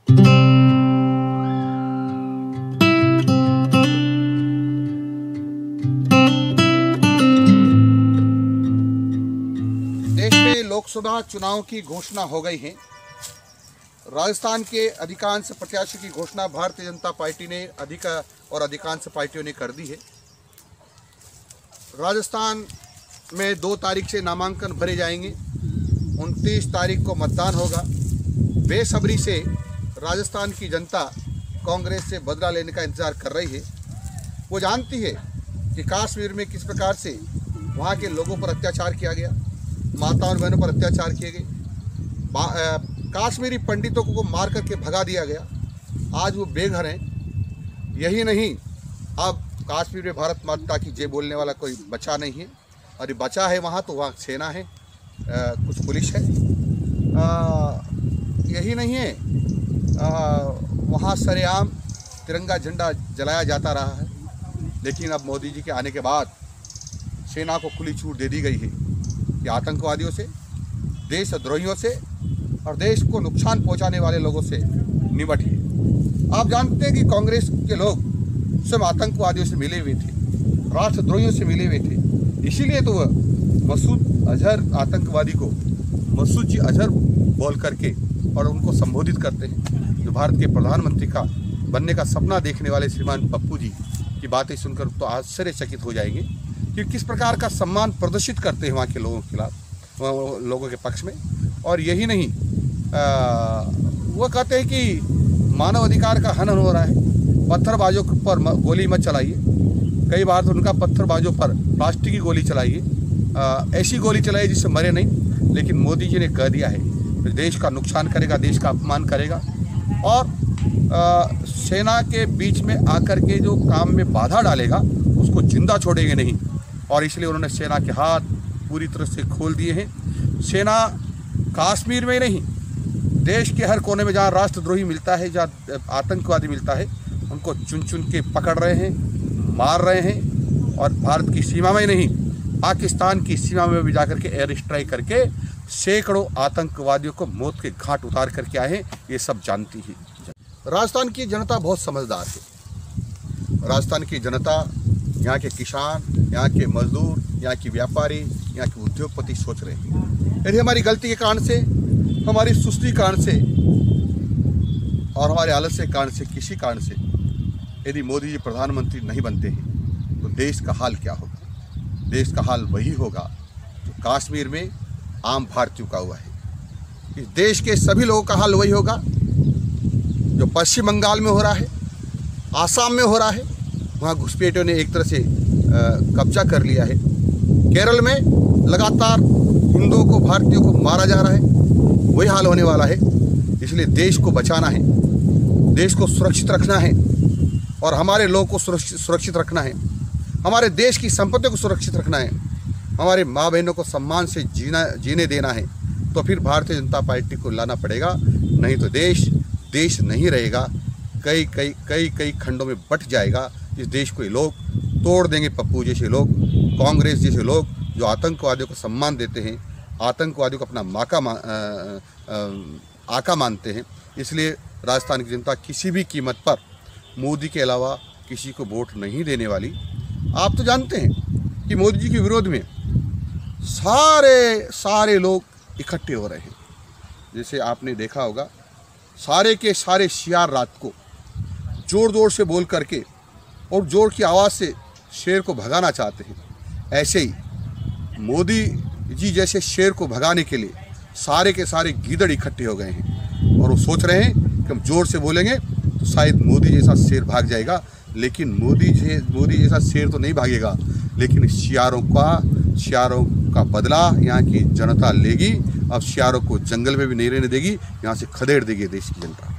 देश में लोकसभा चुनाव की घोषणा हो गई है। राजस्थान के अधिकांश प्रत्याशी की घोषणा भारतीय जनता पार्टी ने अधिकांश पार्टियों ने कर दी है। राजस्थान में 2 तारीख से नामांकन भरे जाएंगे। 29 तारीख को मतदान होगा। बेसब्री से राजस्थान की जनता कांग्रेस से बदला लेने का इंतजार कर रही है। वो जानती है कि कश्मीर में किस प्रकार से वहाँ के लोगों पर अत्याचार किया गया, माताओं और बहनों पर अत्याचार किए गए, कश्मीरी पंडितों को मार करके भगा दिया गया। आज वो बेघर हैं। यही नहीं, अब कश्मीर में भारत माता की जय बोलने वाला कोई बचा नहीं है, और बचा है वहाँ तो वहाँ सेना है, कुछ पुलिस है। यही नहीं है, वहाँ सरेआम तिरंगा झंडा जलाया जाता रहा है। लेकिन अब मोदी जी के आने के बाद सेना को खुली छूट दे दी गई है कि आतंकवादियों से, देशद्रोहियों से और देश को नुकसान पहुंचाने वाले लोगों से निपटिए। आप जानते हैं कि कांग्रेस के लोग स्वयं आतंकवादियों से मिले हुए थे, राष्ट्रद्रोहियों से मिले हुए थे। इसीलिए तो वह मसूद अजहर आतंकवादी को मसूद जी अजहर बोल करके और उनको संबोधित करते हैं। जो भारत के प्रधानमंत्री का बनने का सपना देखने वाले श्रीमान पप्पू जी की बातें सुनकर तो आश्चर्यचकित हो जाएंगे कि किस प्रकार का सम्मान प्रदर्शित करते हैं वहाँ के लोगों के खिलाफ, लोगों के पक्ष में। और यही नहीं, वो कहते हैं कि मानव अधिकार का हनन हो रहा है, पत्थरबाजों पर गोली मत चलाइए। कई बार तो उनका पत्थरबाजों पर प्लास्टिक की गोली चलाइए, ऐसी गोली चलाइए जिससे मरे नहीं। लेकिन मोदी जी ने कह दिया है कि देश का नुकसान करेगा, देश का अपमान करेगा और सेना के बीच में आकर के जो काम में बाधा डालेगा उसको जिंदा छोड़ेंगे नहीं। और इसलिए उन्होंने सेना के हाथ पूरी तरह से खोल दिए हैं। सेना कश्मीर में नहीं, देश के हर कोने में जहाँ राष्ट्रद्रोही मिलता है, जहाँ आतंकवादी मिलता है, उनको चुन चुन के पकड़ रहे हैं, मार रहे हैं। और भारत की सीमा में नहीं, पाकिस्तान की सीमा में भी जाकर के एयर स्ट्राइक करके सैकड़ों आतंकवादियों को मौत के घाट उतार करके आए हैं। ये सब जानती ही। राजस्थान की जनता बहुत समझदार है। राजस्थान की जनता, यहाँ के किसान, यहाँ के मजदूर, यहाँ के व्यापारी, यहाँ के उद्योगपति सोच रहे हैं यदि हमारी गलती के कारण से, हमारी सुस्ती कारण से और हमारे आलस्य के कारण से, किसी कारण से यदि मोदी जी प्रधानमंत्री नहीं बनते हैं तो देश का हाल क्या होगा? देश का हाल वही होगा जो कश्मीर में आम भारतीयों का हुआ है। इस देश के सभी लोगों का हाल वही होगा जो पश्चिम बंगाल में हो रहा है, आसाम में हो रहा है। वहाँ घुसपैठियों ने एक तरह से कब्जा कर लिया है। केरल में लगातार हिंदुओं को, भारतीयों को मारा जा रहा है। वही हाल होने वाला है। इसलिए देश को बचाना है, देश को सुरक्षित रखना है और हमारे लोगों को सुरक्षित रखना है, हमारे देश की संपत्ति को सुरक्षित रखना है, हमारे माँ बहनों को सम्मान से जीने देना है। तो फिर भारतीय जनता पार्टी को लाना पड़ेगा, नहीं तो देश नहीं रहेगा। कई खंडों में बंट जाएगा। इस देश को ये लोग तोड़ देंगे। पप्पू जैसे लोग, कांग्रेस जैसे लोग जो आतंकवादियों को सम्मान देते हैं, आतंकवादियों को अपना आका मानते हैं। इसलिए राजस्थान की जनता किसी भी कीमत पर मोदी के अलावा किसी को वोट नहीं देने वाली। आप तो जानते हैं कि मोदी जी के विरोध में सारे लोग इकट्ठे हो रहे हैं। जैसे आपने देखा होगा, सारे के सारे शियार रात को जोर से बोल करके और जोर की आवाज़ से शेर को भगाना चाहते हैं। ऐसे ही मोदी जी जैसे शेर को भगाने के लिए सारे के सारे गीदड़ इकट्ठे हो गए हैं और वो सोच रहे हैं कि हम जोर से बोलेंगे तो शायद मोदी जैसा शेर भाग जाएगा। लेकिन मोदी जैसा शेर तो नहीं भागेगा, लेकिन शियारों का बदला यहाँ की जनता लेगी। अब शियारों को जंगल में भी नहीं रहने देगी, यहाँ से खदेड़ देगी देश की जनता।